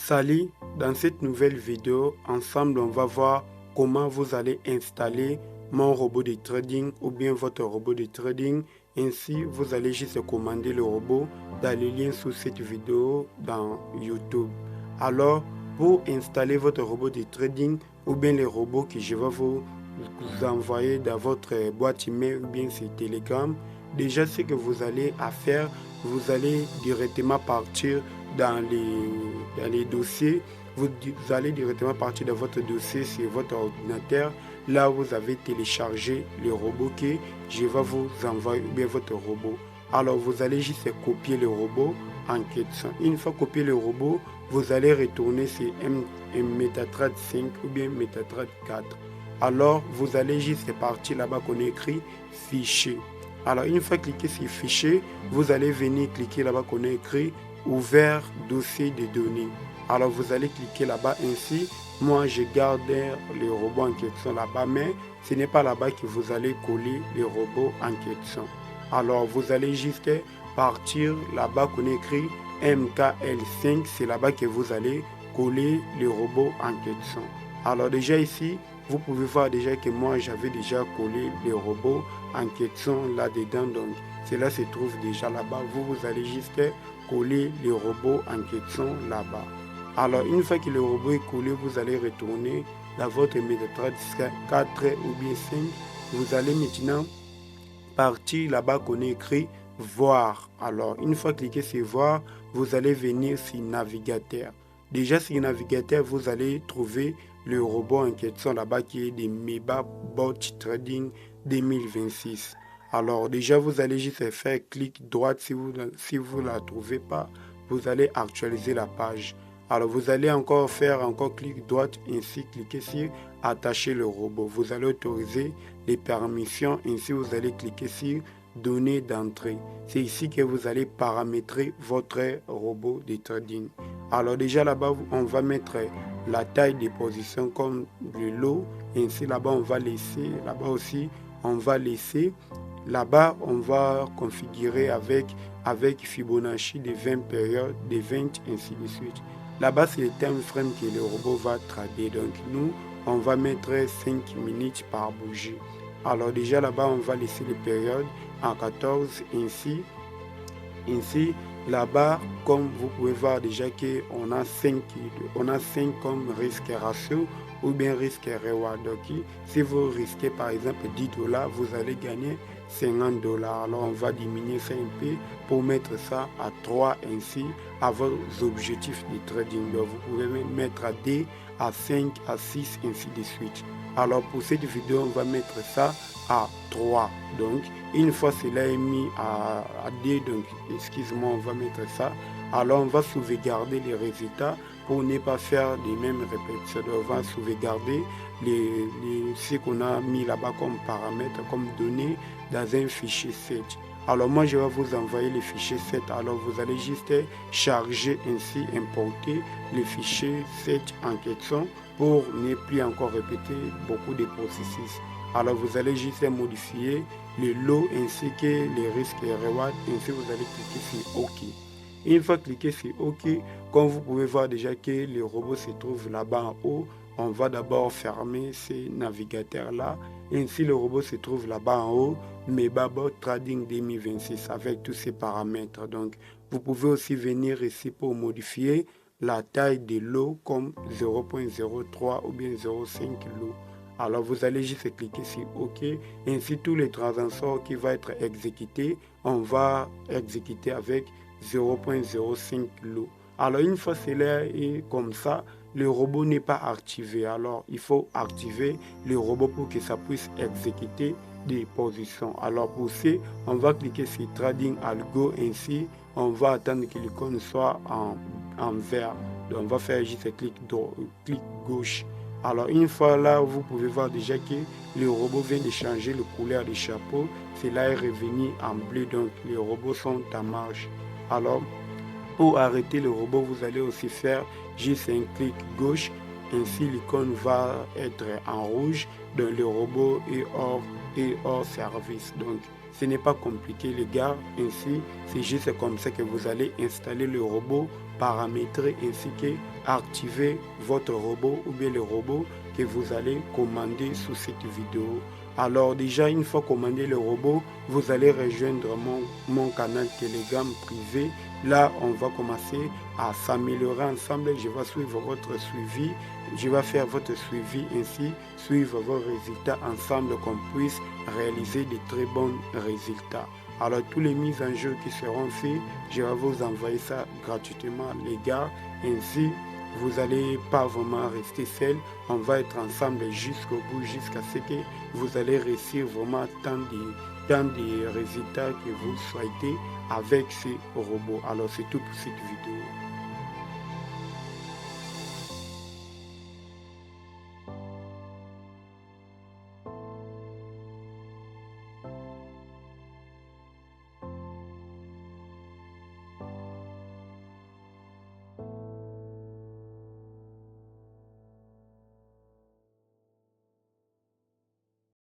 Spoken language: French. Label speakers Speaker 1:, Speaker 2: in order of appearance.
Speaker 1: Salut, dans cette nouvelle vidéo, ensemble on va voir comment vous allez installer mon robot de trading ou bien votre robot de trading. Ainsi, vous allez juste commander le robot dans le lien sous cette vidéo dans YouTube. Alors, pour installer votre robot de trading ou bien les robots que je vais vous envoyer dans votre boîte email ou bien sur Telegram, déjà ce que vous allez à faire, vous allez directement partir dans les dossiers. Vous allez directement partir de votre dossier sur votre ordinateur. Là, vous avez téléchargé le robot que je vais vous envoyer, ou bien votre robot. Alors, vous allez juste copier le robot en question. Une fois copié le robot, vous allez retourner sur MetaTrader 5 ou bien MetaTrader 4. Alors, vous allez juste partir là-bas qu'on écrit fichier. Alors, une fois cliqué sur fichier, vous allez venir cliquer là-bas qu'on a écrit ouvert dossier de données. Alors, vous allez cliquer là-bas ainsi. Moi, je garde le robot en question là-bas, mais ce n'est pas là-bas que vous allez coller le robot en question. Alors, vous allez juste partir là-bas qu'on écrit MKL5. C'est là-bas que vous allez coller le robot en question. Alors, déjà ici, vous pouvez voir déjà que moi j'avais déjà collé le robot en question là-dedans, donc cela se trouve déjà là-bas. Vous allez juste coller le robot en question là-bas. Alors une fois que le robot est collé, vous allez retourner dans votre MetaTrader 4 ou bien 5. Vous allez maintenant partir là-bas qu'on est écrit voir. Alors une fois cliqué sur voir, vous allez venir sur navigateur. Déjà sur navigateur, vous allez trouver le robot en question là-bas qui est de MebaBot Trading 2026. Alors déjà, vous allez juste faire clic droit si vous ne la trouvez pas. Vous allez actualiser la page. Alors vous allez encore faire clic droit, ainsi cliquer sur attacher le robot. Vous allez autoriser les permissions, ainsi vous allez cliquer sur données d'entrée. C'est ici que vous allez paramétrer votre robot de trading. Alors déjà là-bas, on va mettre la taille des positions comme le lot. Ainsi là-bas, on va laisser. Là-bas aussi, on va laisser. Là-bas, on va configurer avec Fibonacci de 20 périodes, de 20, ainsi de suite. Là-bas, c'est le time frame que le robot va trader. Donc nous, on va mettre 5 minutes par bougie. Alors déjà là-bas, on va laisser les périodes en 14 ainsi. Là-bas, comme vous pouvez voir déjà qu'on a 5 comme risque ratio ou bien risque reward. Donc, si vous risquez par exemple $10, vous allez gagner $50. Alors on va diminuer ça un peu pour mettre ça à 3 ainsi à vos objectifs de trading. Donc, vous pouvez mettre à 2, à 5, à 6, ainsi de suite. Alors pour cette vidéo, on va mettre ça à 3. Donc une fois cela est mis à 2, donc excuse-moi, on va mettre ça. Alors on va sauvegarder les résultats pour ne pas faire les mêmes répétitions. Donc, on va sauvegarder ce qu'on a mis là-bas comme paramètres, comme données dans un fichier 7. Alors moi je vais vous envoyer le fichier 7. Alors vous allez juste charger ainsi, importer le fichier 7 en question pour ne plus encore répéter beaucoup de processus. Alors vous allez juste modifier le lot ainsi que les risques et rewards. Ainsi vous allez cliquer sur OK. Une fois cliqué sur OK, comme vous pouvez voir déjà que le robot se trouve là-bas en haut, on va d'abord fermer ces navigateurs-là. Ainsi, le robot se trouve là-bas en haut, MebaBot Trading 2026 avec tous ces paramètres. Donc, vous pouvez aussi venir ici pour modifier la taille de lot comme 0.03 ou bien 0.5 lot. Alors, vous allez juste cliquer sur OK. Ainsi, tous les transactions qui vont être exécutés, on va exécuter avec 0.05 lot. Alors, une fois cela est comme ça, le robot n'est pas activé. Alors, il faut activer le robot pour que ça puisse exécuter des positions. Alors, pour ça, on va cliquer sur Trading Algo. Ainsi, on va attendre que l'icône soit en vert. Donc, on va faire juste clic gauche. Alors, une fois là, vous pouvez voir déjà que le robot vient de changer le couleur du chapeau. Cela est revenu en bleu. Donc, les robots sont en marche. Alors, pour arrêter le robot, vous allez aussi faire juste un clic gauche. Ainsi, l'icône va être en rouge. Donc, le robot est hors service. Donc, ce n'est pas compliqué, les gars. Ainsi, c'est juste comme ça que vous allez installer le robot, paramétrer ainsi que activer votre robot ou bien le robot que vous allez commander sous cette vidéo. Alors déjà, une fois commandé le robot, vous allez rejoindre mon canal Telegram privé. Là, on va commencer à s'améliorer ensemble. Je vais suivre votre suivi. Je vais faire votre suivi, ainsi suivre vos résultats ensemble, qu'on puisse réaliser de très bons résultats. Alors, tous les mises en jeu qui seront faites, je vais vous envoyer ça gratuitement, les gars. Ainsi, vous n'allez pas vraiment rester seul. On va être ensemble jusqu'au bout, jusqu'à ce que vous allez réussir vraiment tant de résultats que vous souhaitez avec ces robots. Alors, c'est tout pour cette vidéo.